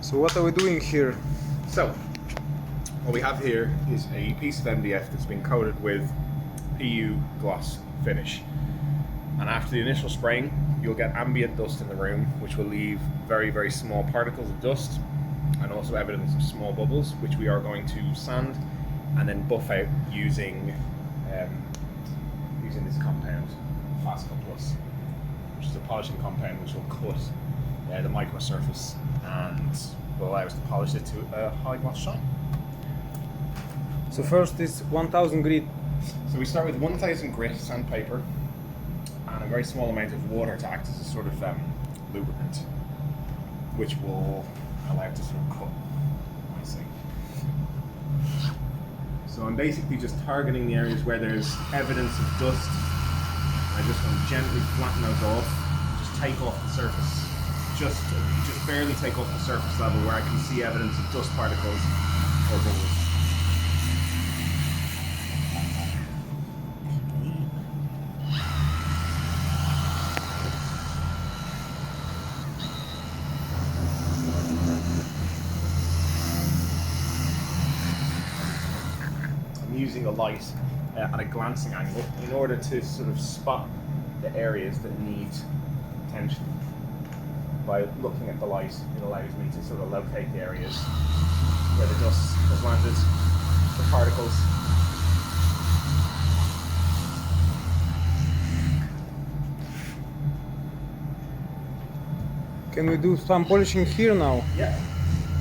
So what are we doing here? So, what we have here is a piece of MDF that's been coated with PU gloss finish. And after the initial spraying, you'll get ambient dust in the room, which will leave very, very small particles of dust and also evidence of small bubbles, which we are going to sand and then buff out using this compound, Fast Cut Plus, which is a polishing compound which will cut the micro surface and will allow us to polish it to a high gloss shine. So first is 1000 grit. So we start with 1000 grit sandpaper and a very small amount of water to act as a sort of lubricant, which will allow it to sort of cut nicely. So I'm basically just targeting the areas where there's evidence of dust. I just want to gently flatten those off, just take off the surface, just barely take off the surface level where I can see evidence of dust particles or bubbles. Using a light at a glancing angle in order to sort of spot the areas that need attention. By looking at the light, it allows me to sort of locate the areas where the dust has landed, the particles. Can we do some polishing here now? Yeah,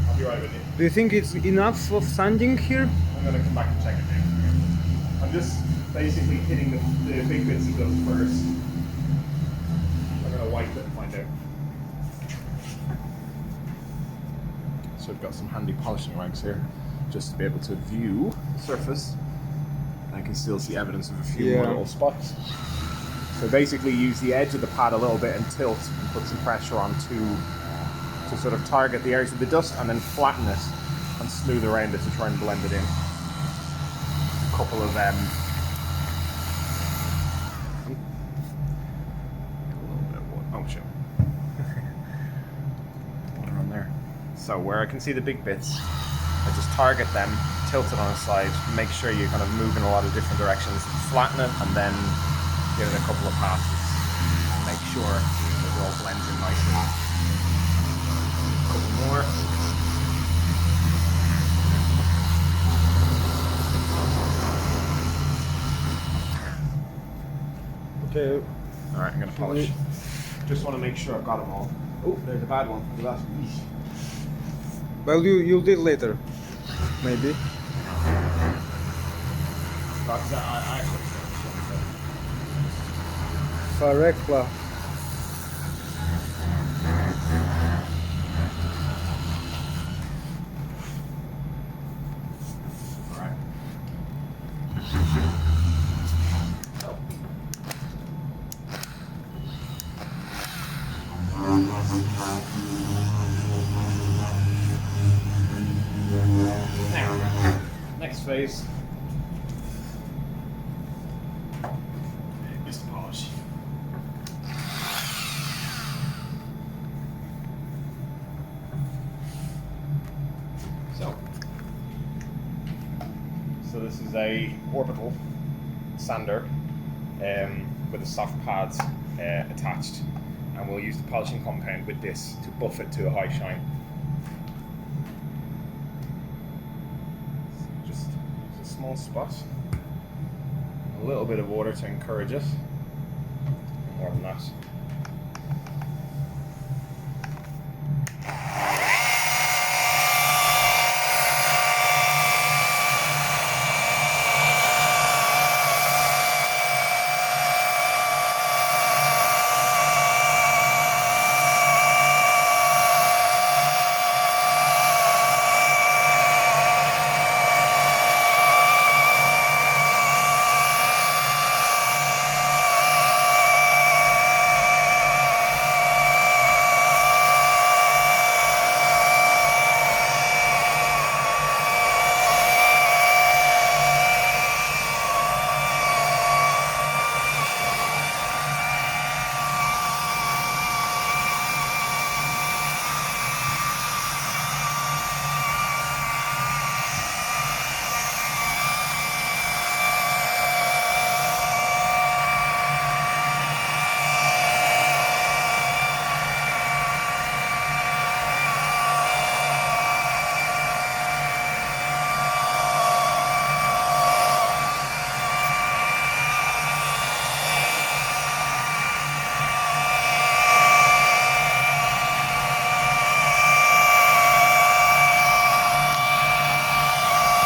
I'll be right with you. Do you think it's enough of sanding here? I'm going to come back and check it now. I'm just basically hitting the big bits of dust first. I'm going to wipe it and find out. So I've got some handy polishing rags here, just to be able to view the surface. I can still see evidence of a few more little spots. So basically use the edge of the pad a little bit and tilt and put some pressure on to sort of target the areas of the dust and then flatten it and smooth around it to try and blend it in. A couple of a little bit of water. Oh shit. Water on there. So where I can see the big bits, I just target them, tilt it on a side, make sure you kind of move in a lot of different directions, flatten it and then give it a couple of passes and make sure that it all blends in nicely. A couple more. Okay. Alright, I'm going to polish. Just want to make sure I've got them all. Oh, there's a bad one. Well, you'll do it later, maybe. Farekla. Next phase is to polish. So this is a orbital sander with the soft pads attached, and we'll use the polishing compound with this to buff it to a high shine. Just use a small spot, a little bit of water to encourage it, more than that.